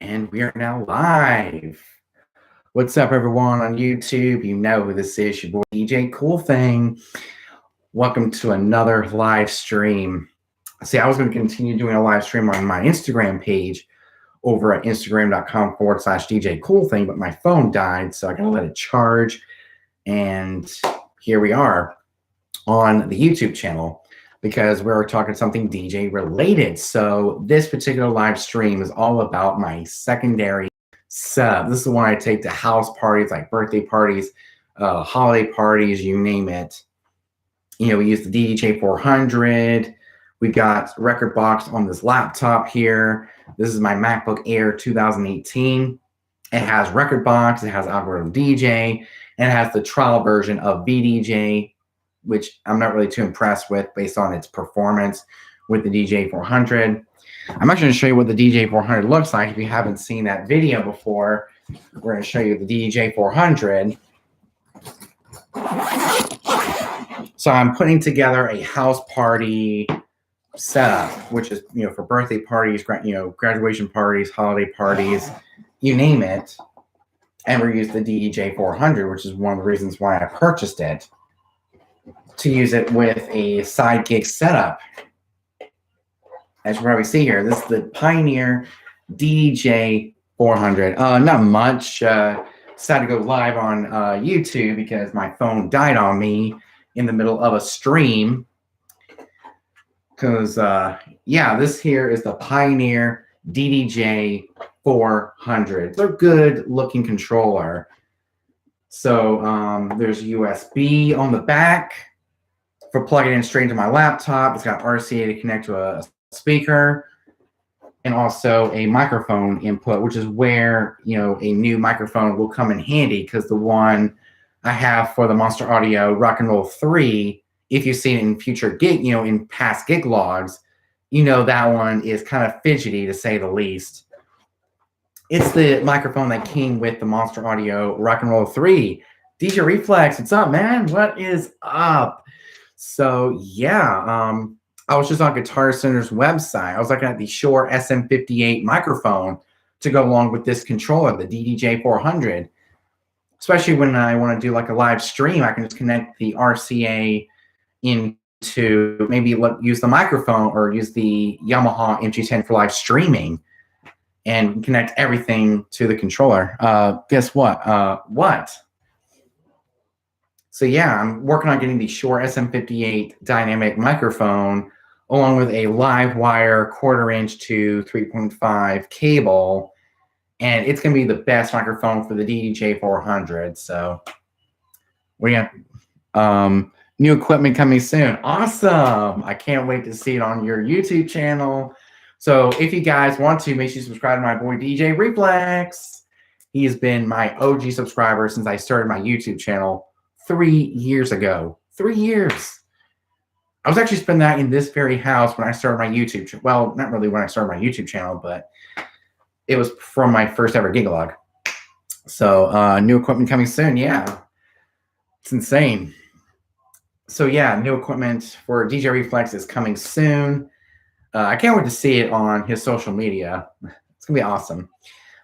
And we are now live. What's up, everyone on YouTube? You know who this is, your boy DJ Cool Thing. Welcome to another live stream. See, I was going to continue doing a live stream on my Instagram page over at instagram.com/DJ Cool Thing, but my phone died, so I got to let it charge. And here we are on the YouTube channel, because we're talking something DJ related. So this particular live stream is all about my secondary setup. This is the one I take to house parties, like birthday parties, holiday parties, you name it. You know, we use the DJ 400. We got record box on this laptop here. This is my MacBook Air 2018. It has record box, it has algorithm DJ, and it has the trial version of VDJ, which I'm not really too impressed with based on its performance with the DJ 400. I'm actually going to show you what the DJ 400 looks like. If you haven't seen that video before, we're going to show you the DJ 400. So I'm putting together a house party setup, which is, for birthday parties, graduation parties, holiday parties, you name it. And we use the DJ 400, which is one of the reasons why I purchased it, to use it with a side gig setup. As you probably see here, this is the Pioneer DJ 400. Not much. Decided to go live on YouTube because my phone died on me in the middle of a stream. Because, this here is the Pioneer DDJ 400. It's a good-looking controller. So there's USB on the back for plugging in straight into my laptop. It's got RCA to connect to a speaker, and also a microphone input, which is where a new microphone will come in handy, because the one I have for the Monster Audio Rock and Roll 3, if you've seen it in future gig, in past gig logs, that one is kind of fidgety, to say the least. It's the microphone that came with the Monster Audio Rock and Roll 3. DJ Reflex, what's up, man? What is up? So yeah, I was just on Guitar Center's website. I was looking at the Shure SM58 microphone to go along with this controller, the DDJ 400. Especially when I want to do like a live stream, I can just connect the RCA into, maybe use the microphone or use the Yamaha MG10 for live streaming, and connect everything to the controller. Guess what? So yeah, I'm working on getting the Shure SM58 dynamic microphone, along with a live wire 1/4 inch to 3.5 cable, and it's going to be the best microphone for the DDJ 400. So we got new equipment coming soon. Awesome! I can't wait to see it on your YouTube channel. So if you guys want to, make sure you subscribe to my boy DJ Reflex. He has been my OG subscriber since I started my YouTube channel 3 years ago. 3 years. I was actually spending that in this very house when I started my YouTube channel. Well, not really when I started my YouTube channel, but it was from my first ever gig log. So new equipment coming soon. Yeah, it's insane. So yeah, new equipment for DJ Reflex is coming soon. I can't wait to see it on his social media. It's gonna be awesome.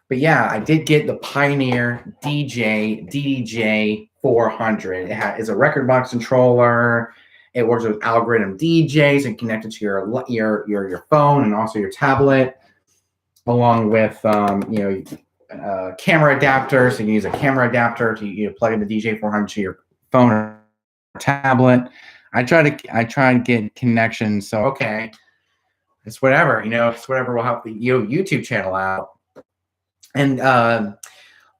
But yeah, I did get the Pioneer DDJ 400. It is a record box controller. It works with algorithm DJs and connected to your phone and also your tablet, along with camera adapter. So you can use a camera adapter to plug in the DJ 400 to your phone or tablet. I try to get connections. So okay, it's whatever, it's whatever will help the YouTube channel out. And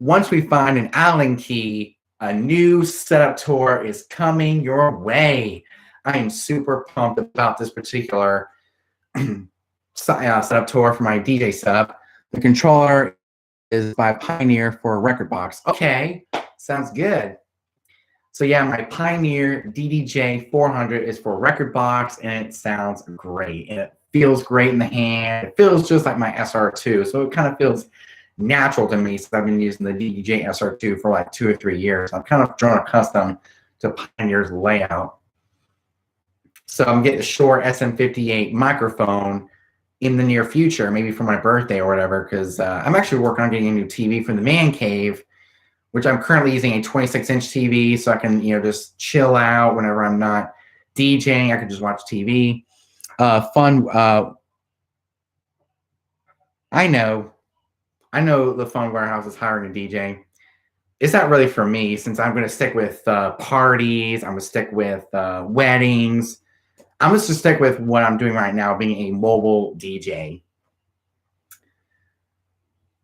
once we find an Allen key, a new setup tour is coming your way. I am super pumped about this particular setup tour for my DJ setup. The controller is by Pioneer for a record box. Okay, sounds good. So yeah, my Pioneer DDJ 400 is for a record box, and it sounds great. And it feels great in the hand. It feels just like my SR2, so it kind of feels natural to me, since I've been using the DDJ SR2 for like 2 or 3 years. I'm kind of grown accustomed to Pioneer's layout. So I'm getting a Shure SM58 microphone in the near future, maybe for my birthday or whatever, because I'm actually working on getting a new TV for the man cave, which I'm currently using a 26-inch TV, so I can just chill out whenever I'm not DJing. I can just watch TV. Fun. I know the Fun Warehouse is hiring a DJ. It's not really for me, since I'm going to stick with parties. I'm going to stick with weddings. I'm going to stick with what I'm doing right now, being a mobile DJ.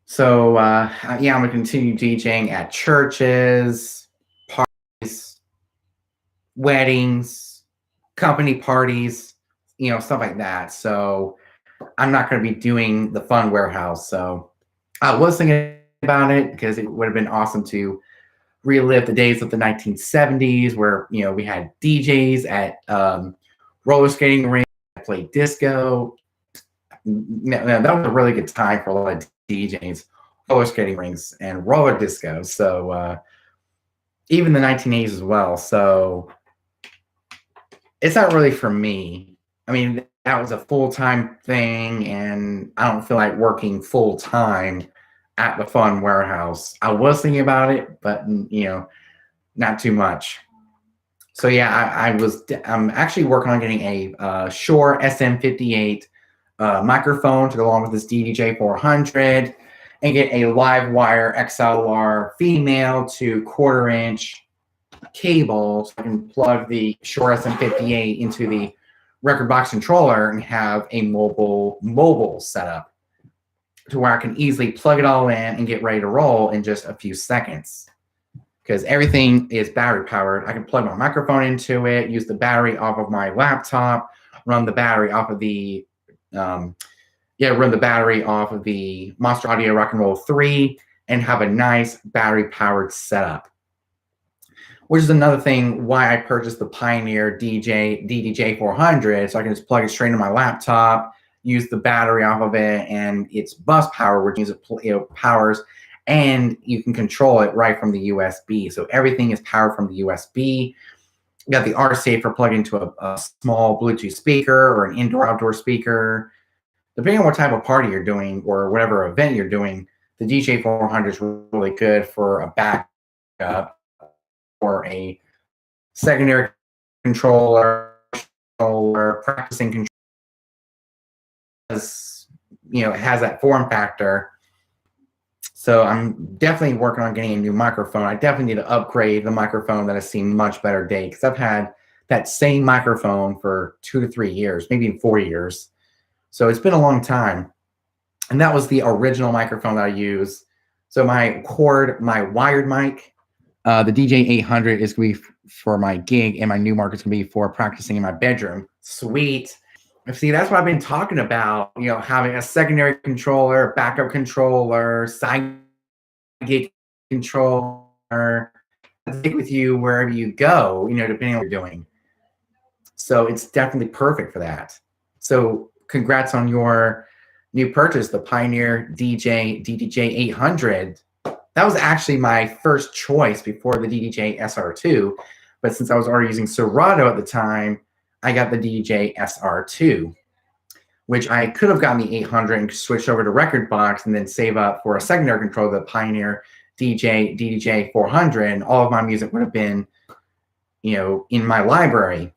So, I'm going to continue DJing at churches, parties, weddings, company parties, stuff like that. So I'm not going to be doing the Fun Warehouse. So I was thinking about it because it would have been awesome to relive the days of the 1970s where, we had DJs at roller skating rinks, played disco. That was a really good time for a lot of DJs, roller skating rinks and roller disco. So even the 1980s as well. So it's not really for me. I mean, that was a full-time thing, and I don't feel like working full-time at the Fun Warehouse. I was thinking about it, but not too much. So yeah, I'm actually working on getting a Shure SM58 microphone to go along with this DDJ 400, and get a live wire XLR female to 1/4-inch cable, so I can plug the Shure SM58 into the record box controller and have a mobile setup to where I can easily plug it all in and get ready to roll in just a few seconds. Because everything is battery powered. I can plug my microphone into it, use the battery off of my laptop, run the battery off of the Monster Audio Rock and Roll 3, and have a nice battery powered setup. Which is another thing why I purchased the Pioneer DDJ 400, so I can just plug it straight into my laptop, use the battery off of it, and it's bus power, which means it powers, and you can control it right from the USB. So everything is powered from the USB. You got the RCA for plugging into a small Bluetooth speaker or an indoor-outdoor speaker. Depending on what type of party you're doing or whatever event you're doing, the DJ 400 is really good for a backup or a secondary controller, practicing control. It has that form factor. So I'm definitely working on getting a new microphone. I definitely need to upgrade the microphone that has seen much better days, because I've had that same microphone for 2 to 3 years, maybe 4 years. So it's been a long time. And that was the original microphone that I use. So my wired mic, the DJ 800 is going to be for my gig, and my new mic is going to be for practicing in my bedroom. Sweet. See, that's what I've been talking about, having a secondary controller, backup controller, side gig controller, take with you wherever you go, depending on what you're doing. So it's definitely perfect for that. So congrats on your new purchase, the Pioneer DDJ 800. That was actually my first choice before the DDJ SR2, but since I was already using Serato at the time, I got the DDJ SR2, which I could have gotten the 800 and switched over to Record Box and then save up for a secondary controller, the Pioneer DDJ 400, and all of my music would have been, in my library.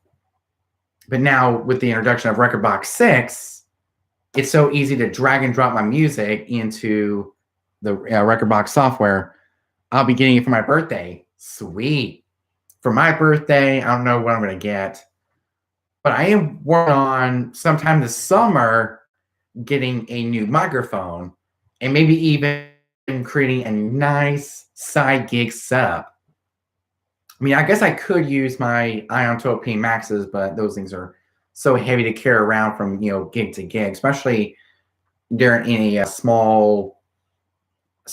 But now with the introduction of Record Box 6, it's so easy to drag and drop my music into the Record Box software. I'll be getting it for my birthday. Sweet. For my birthday, I don't know what I'm going to get, but I am working on sometime this summer getting a new microphone and maybe even creating a nice side gig setup. I mean, I guess I could use my Ion 12P Maxes, but those things are so heavy to carry around from gig to gig, especially during a small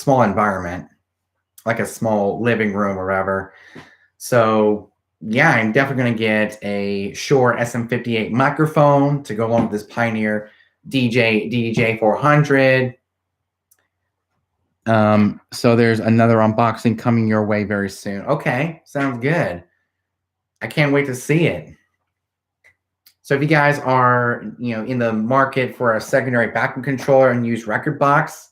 environment, like a small living room or whatever. So yeah, I'm definitely going to get a Shure SM58 microphone to go along with this Pioneer DDJ 400. So there's another unboxing coming your way very soon. Okay, sounds good. I can't wait to see it. So if you guys are, in the market for a secondary backup controller and use Rekordbox,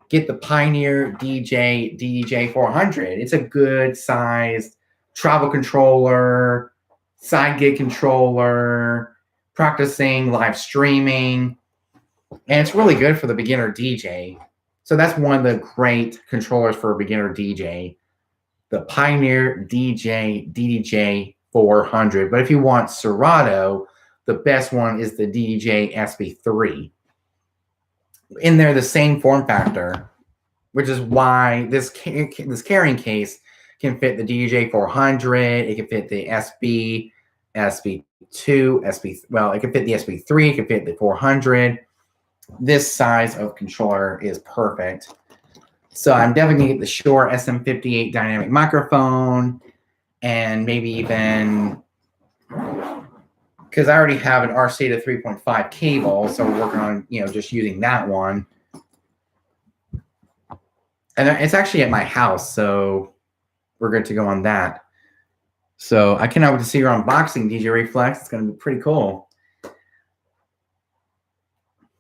get the Pioneer DJ 400. It's a good sized travel controller, side gig controller, practicing live streaming, and it's really good for the beginner DJ. So that's one of the great controllers for a beginner DJ, the Pioneer DJ 400. But if you want Serato, the best one is the DJ SB3. In there, the same form factor, which is why this carrying case can fit the DJ 400. It can fit the SB, SB2, it can fit the SB3. It can fit the 400. This size of controller is perfect. So I'm definitely gonna get the Shure SM58 dynamic microphone, and maybe even, because I already have an RCA 3.5 cable, so we're working on just using that one. And it's actually at my house, so we're good to go on that. So I cannot wait to see your unboxing, DJ Reflex. It's going to be pretty cool.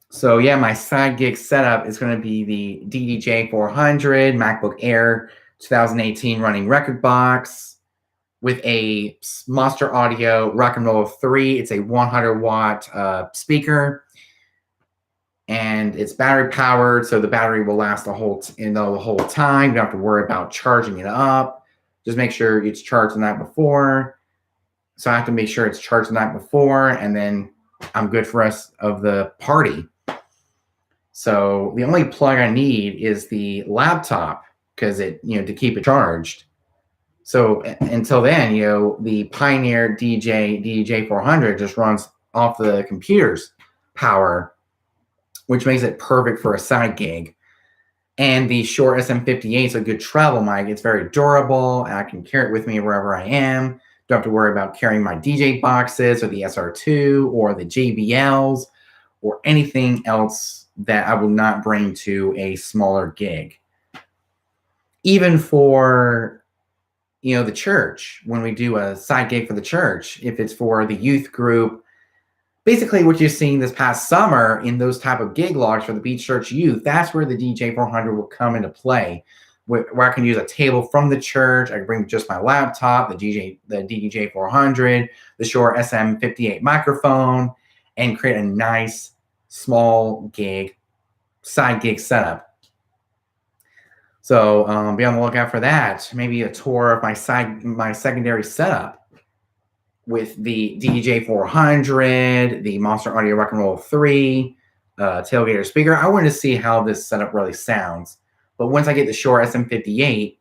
So yeah, my side gig setup is going to be the DDJ 400 MacBook Air 2018 running Rekordbox with a Monster Audio Rock and Roll 3. It's a 100-watt speaker, and it's battery powered, so the battery will last the whole time. You don't have to worry about charging it up. Just make sure it's charged the night before. So I have to make sure it's charged the night before, and then I'm good for the rest of the party. So the only plug I need is the laptop, because to keep it charged. So until then, the Pioneer DJ 400 just runs off the computer's power, which makes it perfect for a side gig. And the Shure SM58 is a good travel mic. It's very durable, and I can carry it with me wherever I am. Don't have to worry about carrying my DJ boxes or the SR2 or the JBLs or anything else that I will not bring to a smaller gig. Even for the church, when we do a side gig for the church, if it's for the youth group, basically what you're seeing this past summer in those type of gig logs for the Beach Church youth, that's where the DJ 400 will come into play, where I can use a table from the church. I can bring just my laptop, the DJ 400, the Shure SM58 microphone, and create a nice small gig, side gig setup. So be on the lookout for that. Maybe a tour of my secondary setup with the DJ 400, the Monster Audio Rock and Roll 3, tailgater speaker. I wanted to see how this setup really sounds. But once I get the Shure SM58,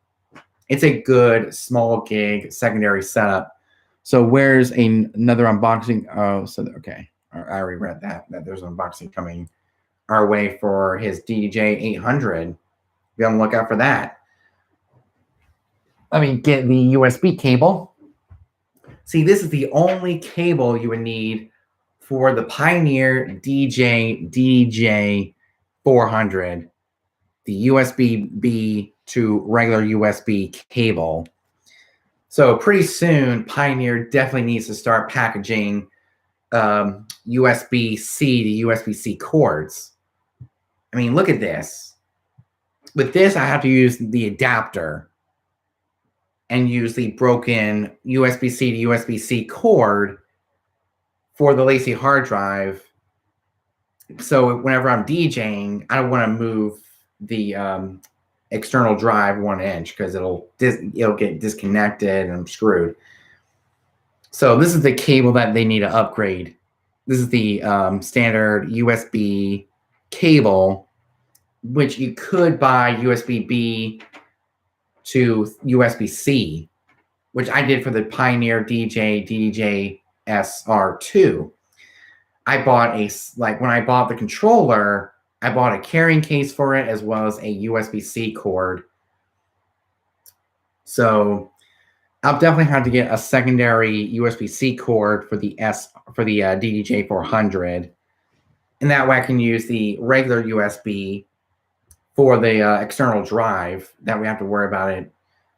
it's a good small gig secondary setup. So where's another unboxing? Oh, so okay. I already read that there's an unboxing coming our way for his DJ 800. Be on the lookout for that. Let me get the USB cable. See, this is the only cable you would need for the Pioneer DJ 400, the USB-B to regular USB cable. So pretty soon, Pioneer definitely needs to start packaging USB-C to USB-C cords. I mean, look at this. With this, I have to use the adapter and use the broken USB-C to USB-C cord for the Lacy hard drive. So whenever I'm DJing, I don't want to move the external drive 1 inch, because it'll get disconnected and I'm screwed. So this is the cable that they need to upgrade. This is the standard USB cable, which you could buy USB-B to USB-C, which I did for the Pioneer DJ SR2. I bought when I bought the controller, I bought a carrying case for it as well as a USB-C cord. So I'll definitely have to get a secondary USB-C cord for the DDJ 400, and that way I can use the regular USB for the external drive. That we have to worry about it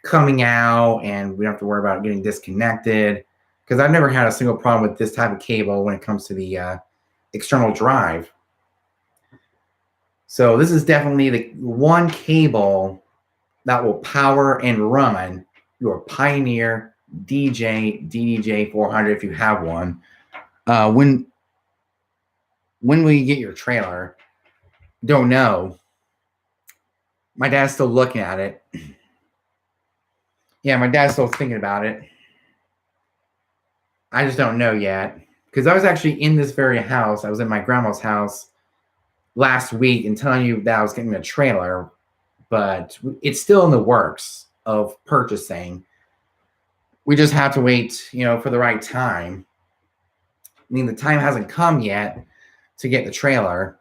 coming out, and we don't have to worry about it getting disconnected. because I've never had a single problem with this type of cable when it comes to the external drive. So this is definitely the one cable that will power and run your Pioneer DJ DDJ 400 if you have one. When will you get your trailer? Don't know. My dad's still looking at it. Yeah, my dad's still thinking about it. I just don't know yet. Because I was actually in this very house. I was in my grandma's house last week and telling you that I was getting a trailer, but it's still in the works of purchasing. We just have to wait, for the right time. I mean, the time hasn't come yet to get the trailer.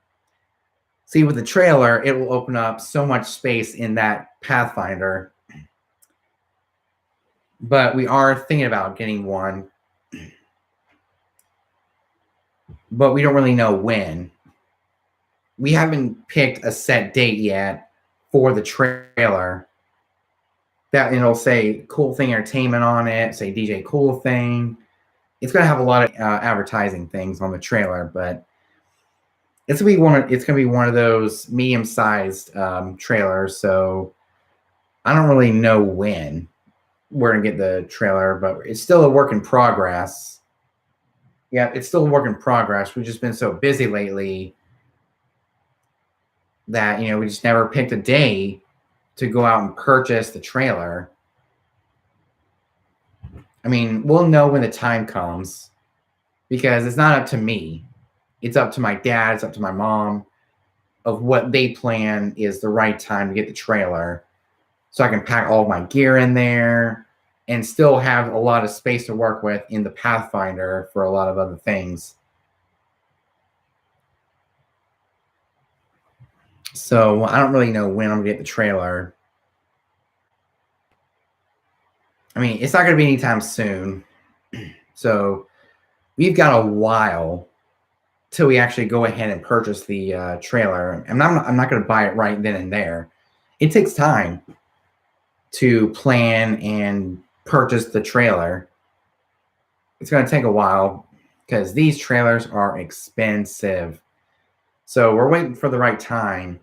See, with the trailer, it will open up so much space in that Pathfinder. But we are thinking about getting one. But we don't really know when. We haven't picked a set date yet for the trailer. That it'll say Cool Thing Entertainment on it, say DJ Cool Thing. It's gonna have a lot of advertising things on the trailer, but it's gonna be one of those medium-sized trailers. So I don't really know when we're gonna get the trailer, but it's still a work in progress. Yeah, it's still a work in progress. We've just been so busy lately that we just never picked a day to go out and purchase the trailer. I mean, we'll know when the time comes because it's not up to me. It's up to my dad, it's up to my mom of what they plan is the right time to get the trailer so I can pack all my gear in there and still have a lot of space to work with in the Pathfinder for a lot of other things. So I don't really know when I'm going to get the trailer. I mean, it's not going to be anytime soon. So we've got a while till we actually go ahead and purchase the trailer. And I'm not going to buy it right then and there. It takes time to plan and purchase the trailer. It's going to take a while because these trailers are expensive. So we're waiting for the right time.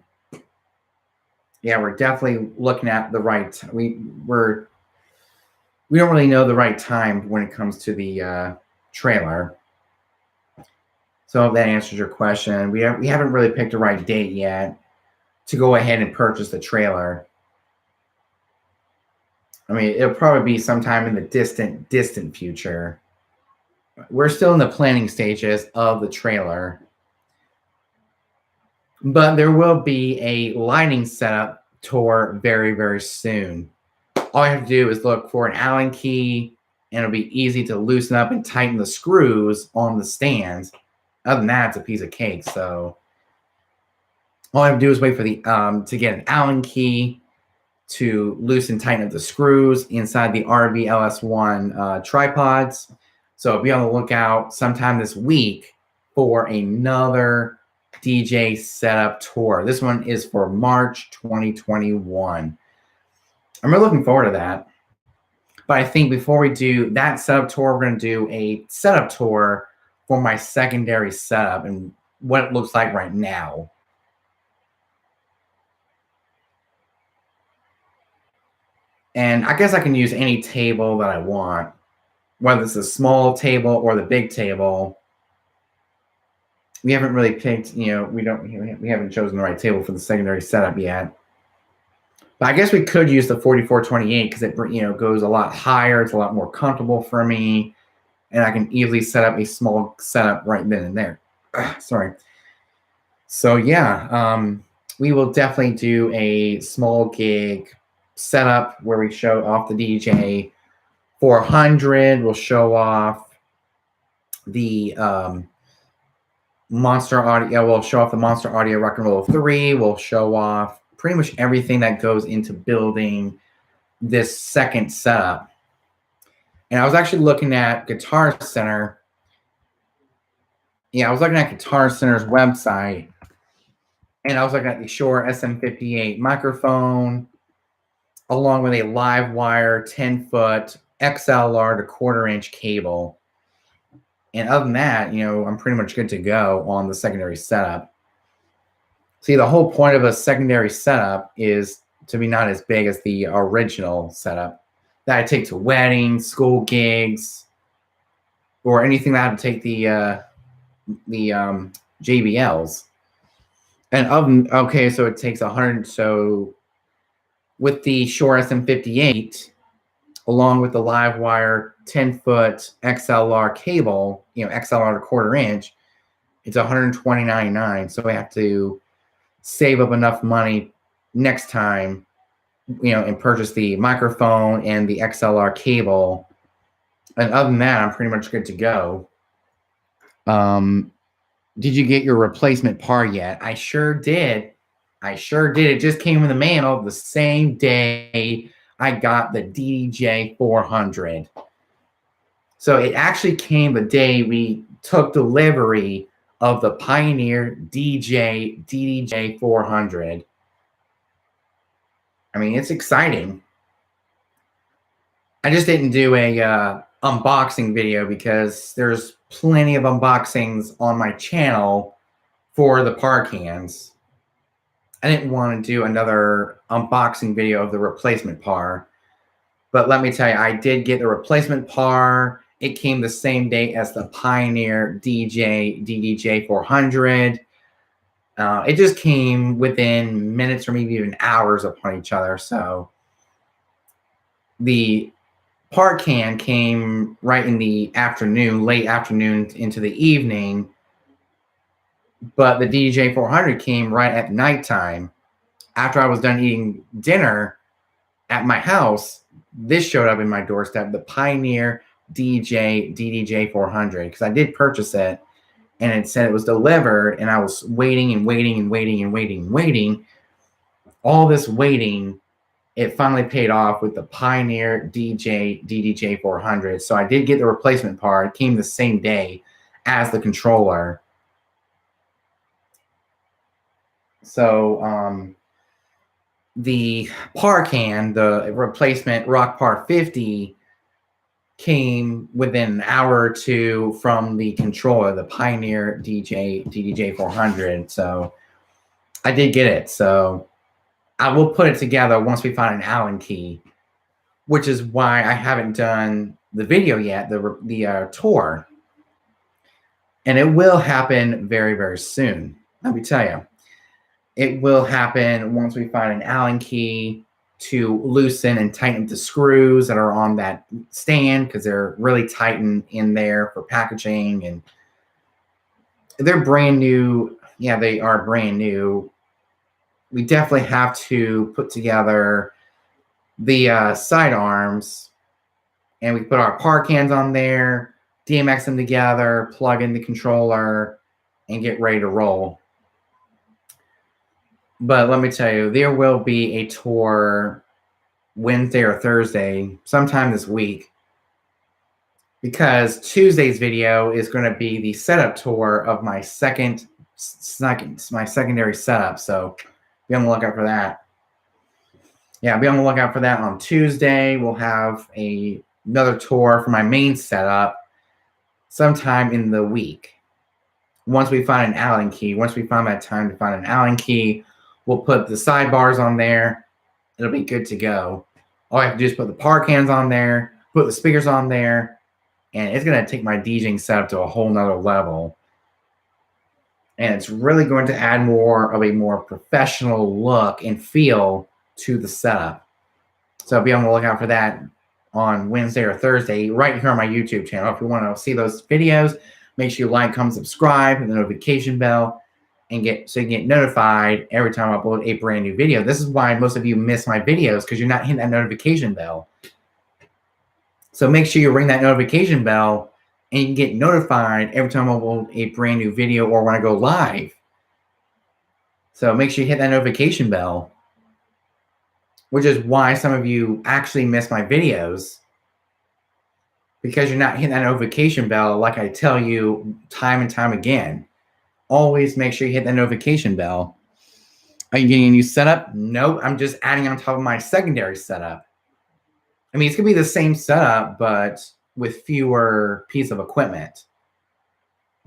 Yeah, we're definitely looking at the right. We don't really know the right time when it comes to the trailer. So if that answers your question, we haven't really picked a right date yet to go ahead and purchase the trailer. I mean, it'll probably be sometime in the distant future. We're still in the planning stages of the trailer. But there will be a lighting setup tour very, very soon. All you have to do is look for an Allen key, and it'll be easy to loosen up and tighten the screws on the stands. Other than that, it's a piece of cake. So all I have to do is wait for the to get an Allen key to loosen, tighten up the screws inside the RV LS1 tripods. So be on the lookout sometime this week for another DJ setup tour. This one is for March 2021. I'm really looking forward to that. But I think before we do that setup tour, we're going to do a setup tour for my secondary setup and what it looks like right now. And I guess I can use any table that I want, whether it's a small table or the big table. We haven't really picked, we haven't chosen the right table for the secondary setup yet. But I guess we could use the 4428 because it, goes a lot higher. It's a lot more comfortable for me, and I can easily set up a small setup right then and there. Sorry. So yeah, we will definitely do a small gig setup where we show off the DJ 400. We'll show off the Monster Audio. We'll show off the Monster Audio Rock and Roll 3. We'll show off pretty much everything that goes into building this second setup. And I was actually looking at Guitar Center. Yeah, I was looking at Guitar Center's website, and I was looking at the Shure SM58 microphone, along with a live wire 10-foot XLR to quarter-inch cable. And other than that, I'm pretty much good to go on the secondary setup. See, the whole point of a secondary setup is to be not as big as the original setup that I take to weddings, school gigs, or anything that I would take the JBLs. And okay, so it takes 100. So with the Shure SM58, along with the Livewire 10-foot XLR cable, XLR to quarter inch, it's $129.9. So we have to save up enough money next time, and purchase the microphone and the XLR cable. And other than that, I'm pretty much good to go. Did you get your replacement par yet? I sure did. It just came in the mail the same day I got the DDJ 400. So it actually came the day we took delivery of the Pioneer DDJ 400. I mean, it's exciting. I just didn't do a unboxing video because there's plenty of unboxings on my channel for the par cans. I didn't want to do another unboxing video of the replacement par. But let me tell you, I did get the replacement par. It came the same day as the Pioneer DDJ 400. It just came within minutes or maybe even hours upon each other. So the par can came right in the afternoon, late afternoon into the evening. But the DDJ 400 came right at nighttime. After I was done eating dinner at my house, this showed up in my doorstep, the Pioneer DDJ 400, because I did purchase it, and it said it was delivered, and I was waiting and waiting and waiting and waiting and waiting. All this waiting, it finally paid off with the Pioneer DDJ 400. So I did get the replacement part. It came the same day as the controller. So the par can, the replacement Rock Par 50, came within an hour or two from the controller, the Pioneer DDJ 400. So I did get it. So I will put it together once we find an Allen key, which is why I haven't done the video yet, the tour. And it will happen very, very soon. Let me tell you. It will happen once we find an Allen key to loosen and tighten the screws that are on that stand, because they're really tightened in there for packaging, and they're brand new. Yeah, they are brand new. We definitely have to put together the side arms, and we put our par cans on there, DMX them together, plug in the controller, and get ready to roll. But let me tell you, there will be a tour Wednesday or Thursday, sometime this week, because Tuesday's video is going to be the setup tour of my my secondary setup. So be on the lookout for that. Yeah, be on the lookout for that on Tuesday. We'll have another tour for my main setup sometime in the week. Once we find an Allen key, once we find that time to find an Allen key, we'll put the sidebars on there. It'll be good to go. All I have to do is put the par cans on there, put the speakers on there, and it's going to take my DJing setup to a whole nother level. And it's really going to add more of a more professional look and feel to the setup. So be on the lookout for that on Wednesday or Thursday right here on my YouTube channel. If you want to see those videos, make sure you like, comment, subscribe, and the notification bell, and you get notified every time I upload a brand new video. This is why most of you miss my videos, because you're not hitting that notification bell. So make sure you ring that notification bell, and you can get notified every time I upload a brand new video or when I go live. So make sure you hit that notification bell, which is why some of you actually miss my videos, because you're not hitting that notification bell like I tell you time and time again. Always make sure you hit that notification bell. Are you getting a new setup? Nope, I'm just adding on top of my secondary setup. I mean, it's going to be the same setup, but with fewer pieces of equipment.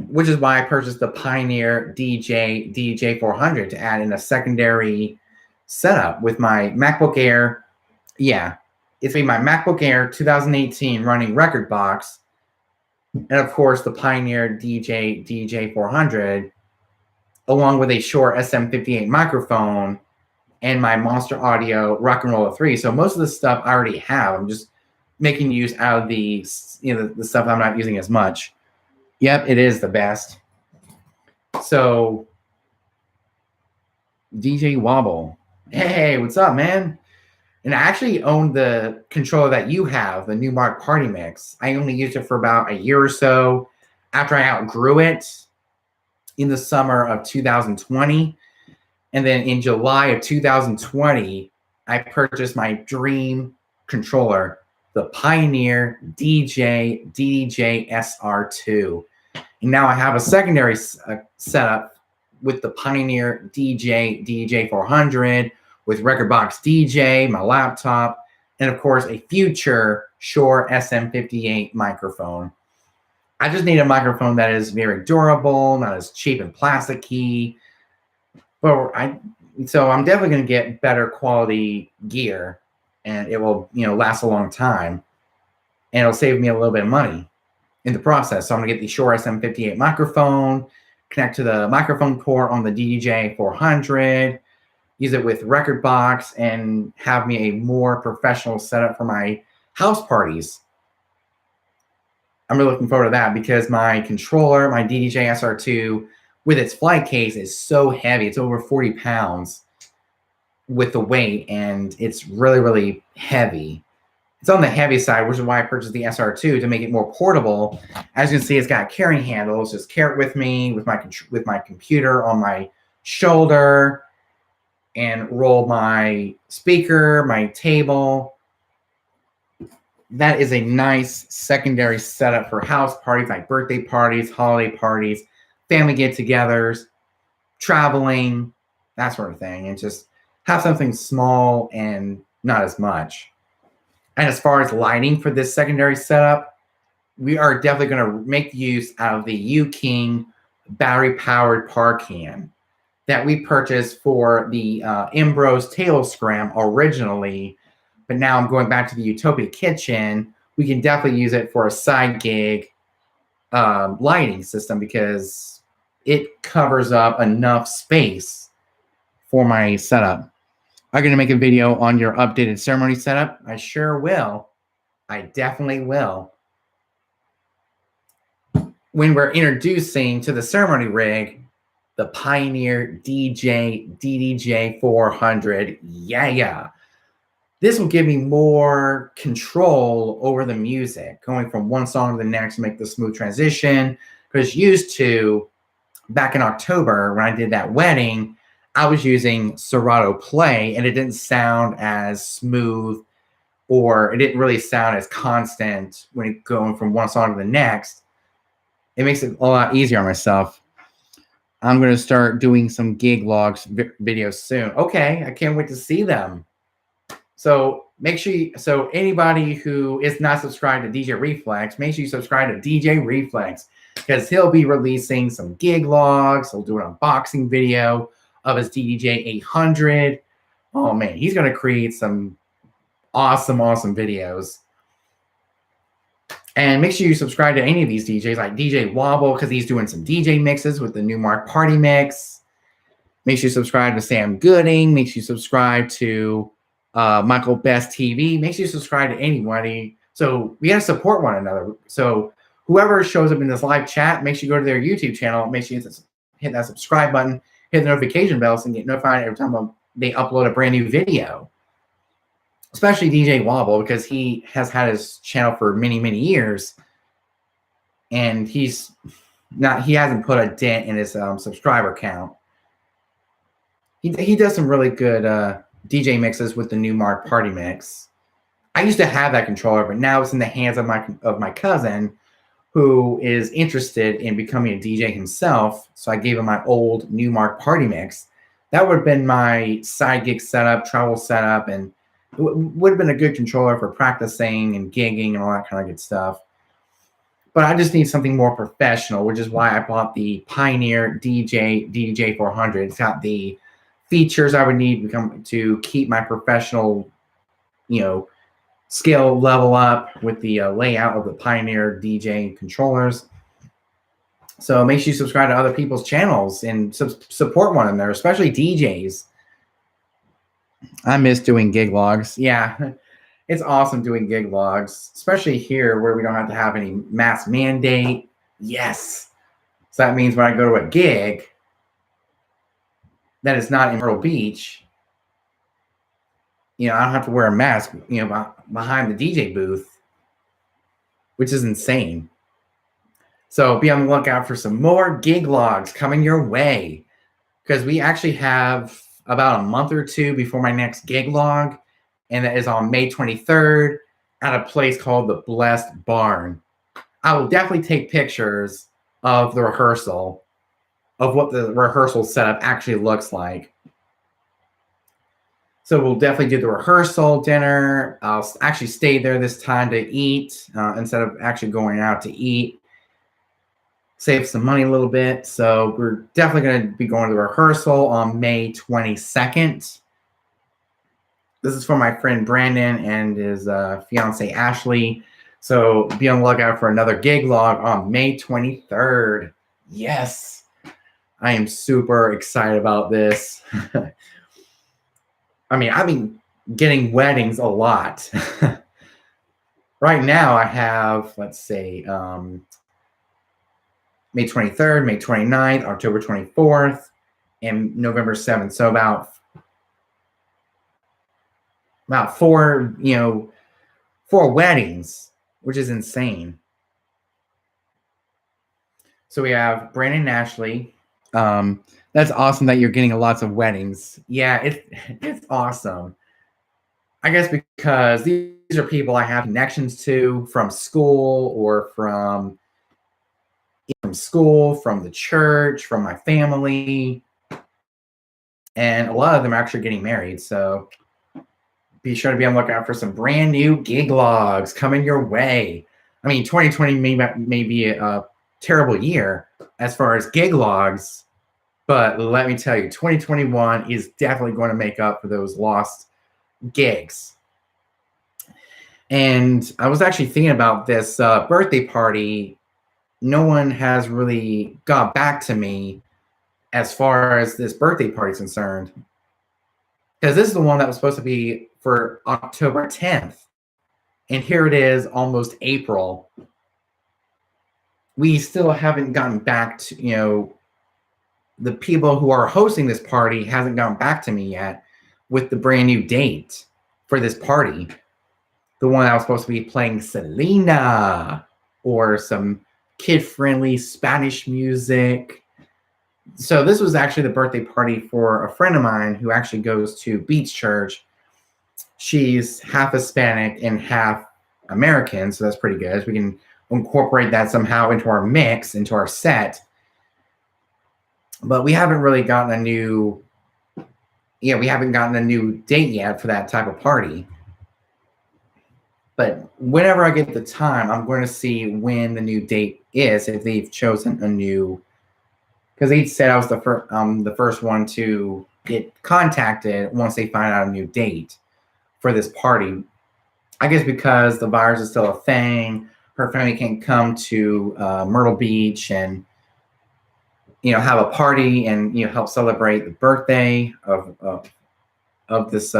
which is why I purchased the Pioneer DJ 400 to add in a secondary setup with my MacBook Air. Yeah, it's my MacBook Air 2018 running record box, and of course the Pioneer DJ 400, along with a Shure SM58 microphone and my Monster Audio Rock and Roller 3. So most of the stuff I already have. I'm just making use out of the the stuff I'm not using as much. Yep, it is the best. So DJ Wobble, hey, what's up, man? And I actually own the controller that you have, the Newmark Party Mix. I only used it for about a year or so after I outgrew it in the summer of 2020. And then in July of 2020, I purchased my dream controller, the Pioneer DDJ SR2. And now I have a secondary setup with the Pioneer DJ 400, with Record Box DJ, my laptop, and of course a future Shure SM58 microphone. I just need a microphone that is very durable, not as cheap and plasticky. So I'm definitely going to get better quality gear, and it will, last a long time, and it'll save me a little bit of money in the process. So I'm going to get the Shure SM58 microphone, connect to the microphone port on the DDJ 400, use it with Record Box, and have me a more professional setup for my house parties. I'm really looking forward to that because my controller, my DDJ SR2, with its flight case is so heavy. It's over 40 pounds with the weight, and it's really, really heavy. It's on the heavy side, which is why I purchased the SR2 to make it more portable. As you can see, it's got carrying handles. Just carry it with me with my computer on my shoulder, and roll my speaker, my table. That is a nice secondary setup for house parties, like birthday parties, holiday parties, family get-togethers, traveling, that sort of thing, and just have something small and not as much. And as far as lighting for this secondary setup, we are definitely going to make use out of the U-King battery-powered par can that we purchased for the Ambrose Table Scram originally, but now I'm going back to the Utopia Kitchen. We can definitely use it for a side gig lighting system because it covers up enough space for my setup. I'm going to make a video on your updated ceremony setup. I sure will. I definitely will. When we're introducing to the ceremony rig, the Pioneer DDJ 400. Yeah. This will give me more control over the music, going from one song to the next to make the smooth transition. Because used to, back in October when I did that wedding, I was using Serato Play, and it didn't sound as smooth, or it didn't really sound as constant when it going from one song to the next. It makes it a lot easier on myself. I'm going to start doing some gig logs videos soon. Okay, I can't wait to see them. So make sure anybody who is not subscribed to DJ Reflex, make sure you subscribe to DJ Reflex, because he'll be releasing some gig logs. He'll do an unboxing video of his DDJ 800. Oh man, he's going to create some awesome videos. And make sure you subscribe to any of these DJs, like DJ Wobble, because he's doing some DJ mixes with the Newmark Party Mix. Make sure you subscribe to Sam Gooding. Make sure you subscribe to Michael Best TV. Make sure you subscribe to anybody. So we got to support one another. So whoever shows up in this live chat, make sure you go to their YouTube channel. Make sure you hit that subscribe button, hit the notification bell so you can get notified every time they upload a brand new video. Especially DJ Wobble, because he has had his channel for many years, and he hasn't put a dent in his subscriber count. He does some really good DJ mixes with the Newmark Party Mix. I used to have that controller, but now it's in the hands of my cousin, who is interested in becoming a DJ himself. So I gave him my old Newmark Party Mix. That would have been my side gig setup, travel setup, and it would have been a good controller for practicing and gigging and all that kind of good stuff. but I just need something more professional, which is why I bought the Pioneer DJ 400. It's got the features I would need to keep my professional, skill level up with the layout of the Pioneer DJ controllers. So make sure you subscribe to other people's channels and support one another, especially DJs. I miss doing gig logs. Yeah, it's awesome doing gig logs, especially here where we don't have to have any mask mandate. Yes. So that means when I go to a gig that is not in Myrtle Beach, I don't have to wear a mask, behind the DJ booth, which is insane. So be on the lookout for some more gig logs coming your way, because we actually have about a month or two before my next gig log, and that is on May 23rd at a place called the Blessed Barn. I will definitely take pictures of the rehearsal, of what the rehearsal setup actually looks like. So we'll definitely do the rehearsal dinner. I'll actually stay there this time to eat instead of actually going out to eat. Save some money a little bit. So we're definitely going to be going to the rehearsal on May 22nd. This is for my friend Brandon and his fiance Ashley. So be on the lookout for another gig log on May 23rd. Yes, I am super excited about this. I mean, I've been getting weddings a lot. Right now I have, let's say, May 23rd, May 29th, October 24th, and November 7th. So about four weddings, which is insane. So we have Brandon and Ashley. That's awesome that you're getting lots of weddings. Yeah, it's awesome. I guess because these are people I have connections to from school or from the church, from my family, and a lot of them are actually getting married. So be sure to be on the lookout for some brand new gig logs coming your way. I mean, 2020 may be a terrible year as far as gig logs, but let me tell you, 2021 is definitely going to make up for those lost gigs. And I was actually thinking about this birthday party. No one has really got back to me as far as this birthday party is concerned, because this is the one that was supposed to be for October 10th. And here it is, almost April. We still haven't gotten back to, the people who are hosting this party hasn't gotten back to me yet with the brand new date for this party. The one that was supposed to be playing Selena or some kid-friendly Spanish music. So this was actually the birthday party for a friend of mine who actually goes to Beach Church. She's half Hispanic and half American, so that's pretty good. We can incorporate that somehow into our mix, into our set. But we haven't really gotten a new date yet for that type of party. But whenever I get the time, I'm going to see when the new date is, if they've chosen a new, because they said I was the first one to get contacted once they find out a new date for this party. I guess because the virus is still a thing, her family can't come to Myrtle Beach and have a party and help celebrate the birthday of this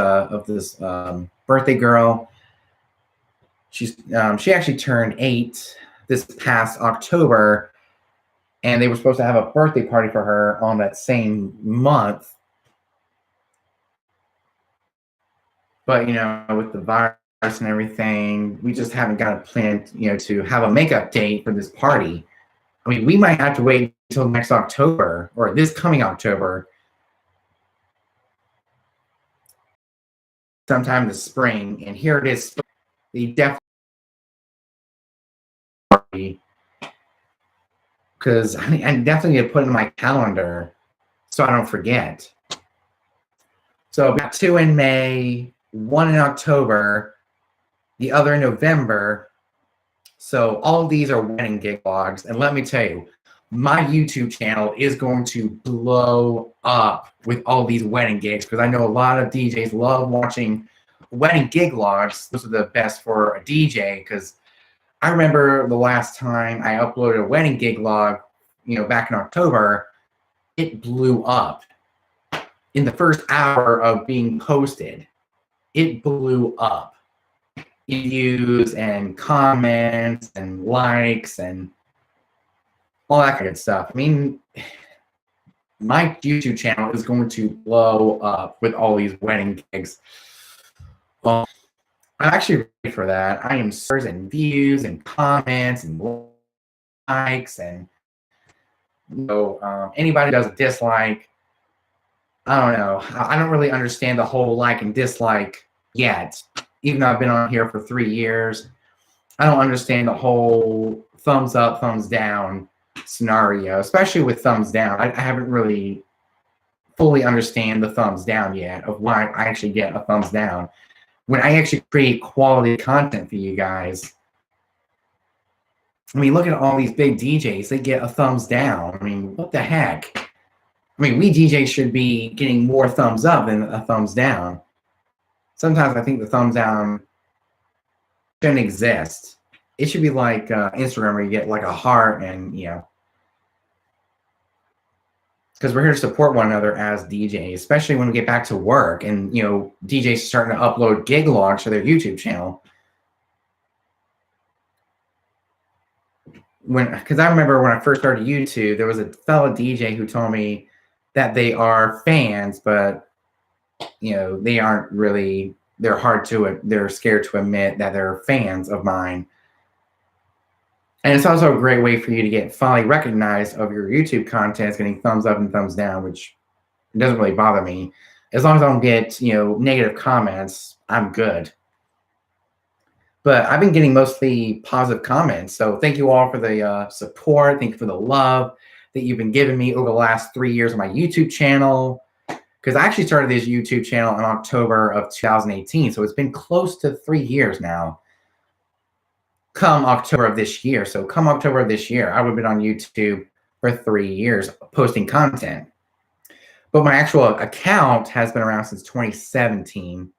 birthday girl. She actually turned 8 this past October, and they were supposed to have a birthday party for her on that same month. But with the virus and everything, we just haven't got a plan, to have a makeup date for this party. I mean, we might have to wait until next October or this coming October, sometime this spring. And here it is, the definitely party, because I definitely need to put it in my calendar so I don't forget. So about 2 in May, 1 in October, the other in November. So all of these are wedding gig vlogs, and let me tell you, my YouTube channel is going to blow up with all these wedding gigs because I know a lot of DJs love watching wedding gig vlogs. Those are the best for a DJ because I remember the last time I uploaded a wedding gig log, back in October, it blew up. In the first hour of being posted, it blew up. Views and comments and likes and all that kind of stuff. I mean, my YouTube channel is going to blow up with all these wedding gigs. Well, I'm actually ready for that. I am searching and views and comments and likes and anybody does a dislike. I don't know. I don't really understand the whole like and dislike yet. Even though I've been on here for 3 years, I don't understand the whole thumbs up, thumbs down scenario, especially with thumbs down. I haven't really fully understand the thumbs down yet of why I actually get a thumbs down. When I actually create quality content for you guys, I mean, look at all these big DJs. They get a thumbs down. I mean, what the heck? I mean, we DJs should be getting more thumbs up than a thumbs down. Sometimes I think the thumbs down shouldn't exist. It should be like Instagram where you get like a heart and, because we're here to support one another as DJs, especially when we get back to work and, DJs starting to upload gig logs to their YouTube channel. Because I remember when I first started YouTube, there was a fellow DJ who told me that they are fans, but they aren't really, they're scared to admit that they're fans of mine. And it's also a great way for you to get finally recognized of your YouTube content, getting thumbs up and thumbs down, which doesn't really bother me. As long as I don't get, negative comments, I'm good. But I've been getting mostly positive comments. So thank you all for the support. Thank you for the love that you've been giving me over the last 3 years on my YouTube channel. Because I actually started this YouTube channel in October of 2018. So it's been close to 3 years now. Come October of this year. So come October of this year, I would have been on YouTube for 3 years posting content. But my actual account has been around since 2017.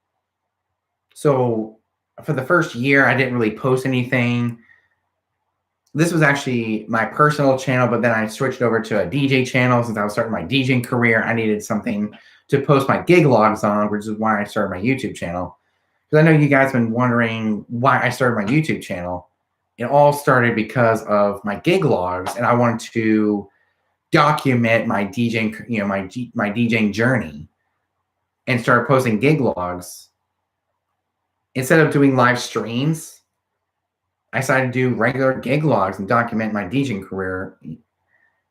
So for the first year, I didn't really post anything. This was actually my personal channel, but then I switched over to a DJ channel since I was starting my DJing career. I needed something to post my gig logs on, which is why I started my YouTube channel. Because I know you guys have been wondering why I started my YouTube channel. It all started because of my gig logs, and I wanted to document my DJing, my DJing journey, and started posting gig logs. Instead of doing live streams, I decided to do regular gig logs and document my DJing career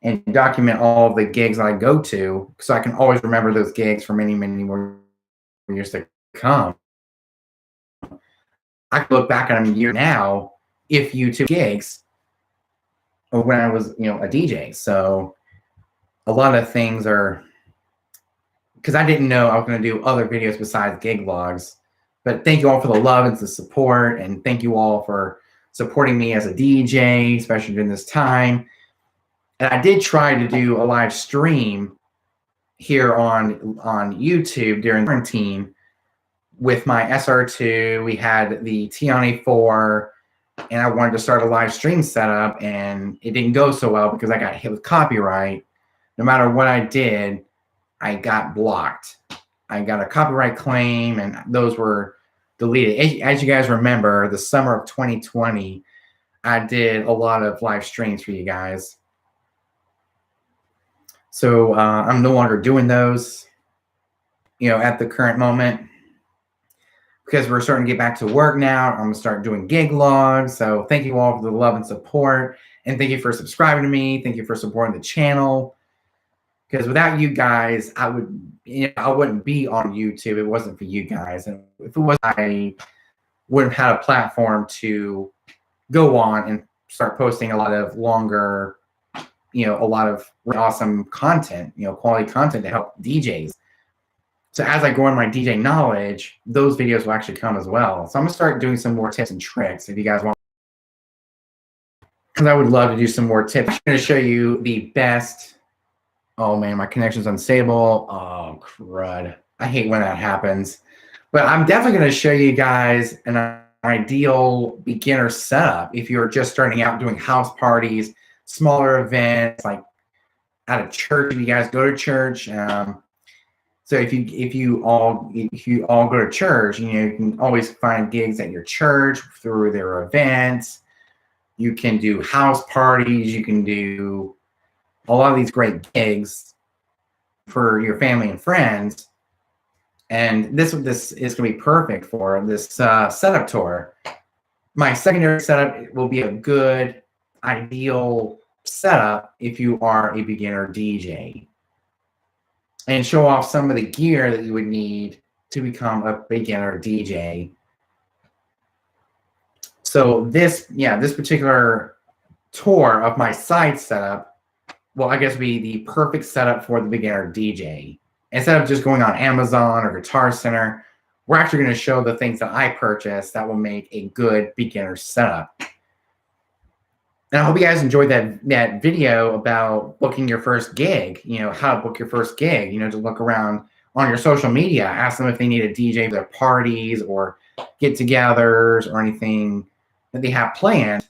and document all of the gigs I go to so I can always remember those gigs for many, many more years to come. I can look back on a year now if YouTube gigs or when I was, a DJ. So a lot of things are, because I didn't know I was going to do other videos besides gig logs. But thank you all for the love and the support, and thank you all for supporting me as a DJ, especially during this time. And I did try to do a live stream here on YouTube during quarantine with my SR2. We had the Tiani 4, and I wanted to start a live stream setup, and it didn't go so well because I got hit with copyright. No matter what I did, I got blocked. I got a copyright claim, and those were deleted. As you guys remember, the summer of 2020, I did a lot of live streams for you guys. So I'm no longer doing those, at the current moment, because we're starting to get back to work now. I'm going to start doing gig logs. So thank you all for the love and support, and tink you for subscribing to me. Thank you for supporting the channel. Because without you guys, I wouldn't be on YouTube. It wasn't for you guys. And if it was, I wouldn't have had a platform to go on and start posting a lot of longer, a lot of really awesome content, quality content to help DJs. So as I grow in my DJ knowledge, those videos will actually come as well. So I'm going to start doing some more tips and tricks if you guys want. because I would love to do some more tips. I'm going to show you the best. Oh man, my connection's unstable. Oh crud. I hate when that happens. But I'm definitely going to show you guys an ideal beginner setup if you're just starting out doing house parties, smaller events like at a church. If you guys go to church, so if you all go to church, you know, you can always find gigs at your church through their events. You can do house parties. You can do a lot of these great gigs for your family and friends. And this is going to be perfect for this setup tour. My secondary setup will be a good, ideal setup if you are a beginner DJ, and show off some of the gear that you would need to become a beginner DJ. So this particular tour of my side setup will, I guess, be the perfect setup for the beginner DJ. Instead of just going on Amazon or Guitar Center, we're actually going to show the things that I purchased that will make a good beginner setup. And I hope you guys enjoyed that video about booking your first gig, you know, how to book your first gig, you know, to look around on your social media, ask them if they need a DJ for their parties or get-togethers or anything that they have planned.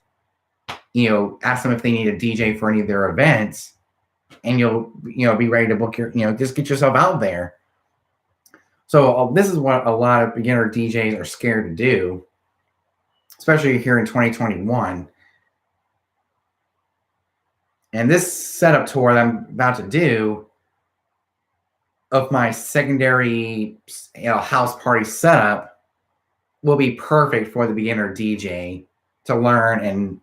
You know, ask them if they need a DJ for any of their events, and you'll be ready to book your, just get yourself out there. So this is what a lot of beginner DJs are scared to do, especially here in 2021. And this setup tour that I'm about to do of my secondary house party setup will be perfect for the beginner DJ to learn and,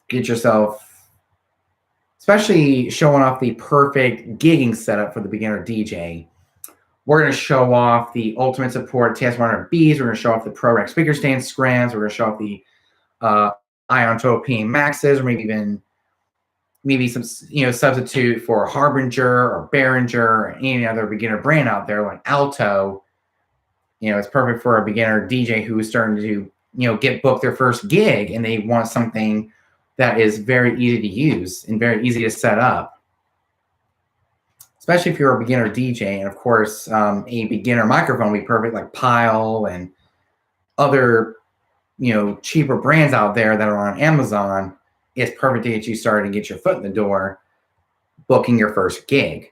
get yourself, especially showing off the perfect gigging setup for the beginner DJ. We're going to show off the Ultimate Support TS100Bs. We're going to show off the ProRec speaker stand scrams. We're going to show off the Ion 12P Maxes, or maybe some substitute for Harbinger or Behringer or any other beginner brand out there like Alto. It's perfect for a beginner DJ who is starting to get booked their first gig, and they want something that is very easy to use and very easy to set up, especially if you're a beginner DJ. And of course, a beginner microphone would be perfect, like Pile and other cheaper brands out there that are on Amazon. It's perfect to get you started and get your foot in the door booking your first gig.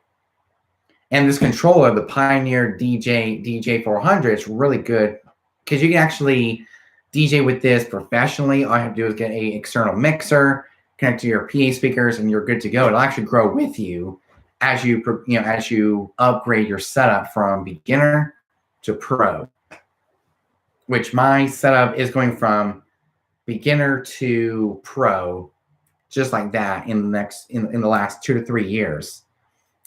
And this controller, the Pioneer DJ400, is really good because you can actually DJ with this professionally. All you have to do is get an external mixer, connect to your PA speakers, and you're good to go. It'll actually grow with you as you upgrade your setup from beginner to pro, which my setup is going from beginner to pro, just like that in the last 2 to 3 years.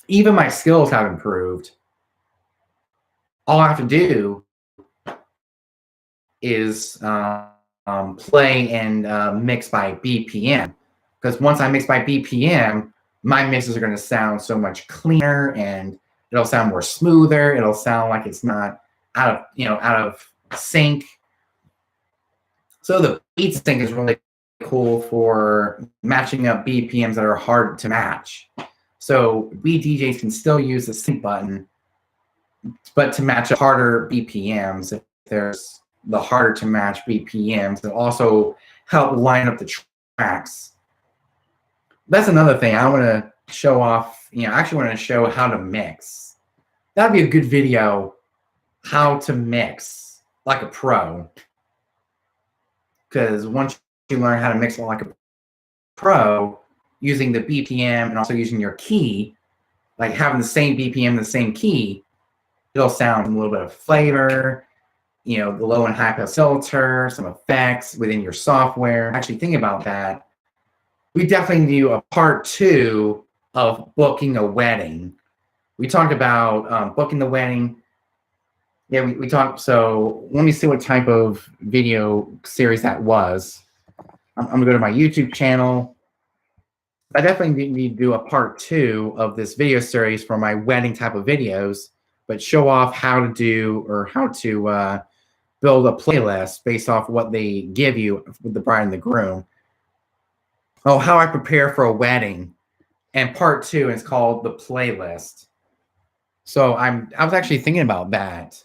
Even my skills have improved. All I have to do is play and mix by BPM, because once I mix by BPM, my mixes are going to sound so much cleaner, and it'll sound more smoother. It'll sound like it's not out of sync. So the beat sync is really cool for matching up BPMs that are hard to match. So we DJs can still use the sync button, but to match up harder BPMs, if there's the harder to match BPMs, that also help line up the tracks. That's another thing I want to show off. I actually want to show how to mix. That'd be a good video, how to mix like a pro. Because once you learn how to mix it like a pro, using the BPM and also using your key, like having the same BPM, the same key, it'll sound a little bit of flavor, the low and high pass filter, some effects within your software. Actually, think about that. We definitely do a part 2 of booking a wedding. We talked about booking the wedding. Yeah, we talked. So let me see what type of video series that was. I'm going to go to my YouTube channel. I definitely need to do a part 2 of this video series for my wedding type of videos, but show off how to build a playlist based off what they give you with the bride and the groom. Oh, how I prepare for a wedding. And part 2 is called the playlist. So I was actually thinking about that.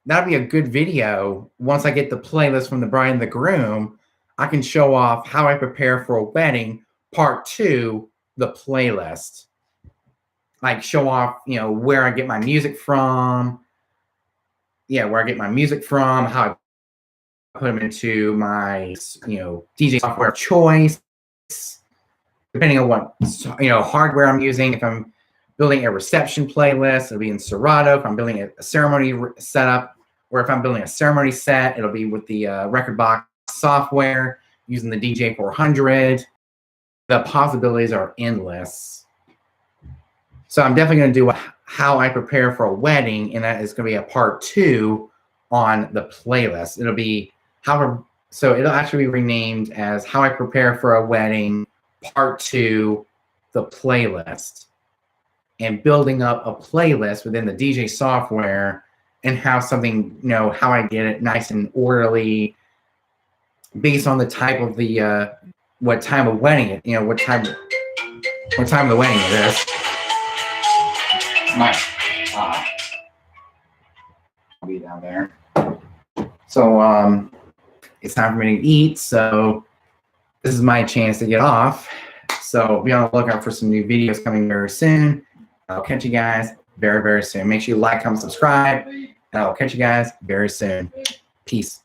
That'd be a good video. Once I get the playlist from the bride and the groom, I can show off how I prepare for a wedding, part 2, the playlist. Like show off, where I get my music from. Yeah, where I get my music from, how I put them into my, DJ software of choice, depending on what, hardware I'm using. If I'm building a reception playlist, it'll be in Serato. If I'm building a ceremony setup, or if I'm building a ceremony set, it'll be with the Record Box software using the DJ 400. The possibilities are endless. So I'm definitely going to do how I prepare for a wedding, and that is going to be a part 2 on the playlist. It'll be so it'll actually be renamed as How I Prepare for a Wedding, part 2, the playlist, and building up a playlist within the DJ software, and how something, how I get it nice and orderly based on the type of the what time of wedding it, what time of the wedding it is. I'll be down there. So it's time for me to eat. So this is my chance to get off. So be on the lookout for some new videos coming very soon. I'll catch you guys very, very soon. Make sure you like, comment, subscribe, and I'll catch you guys very soon. Peace.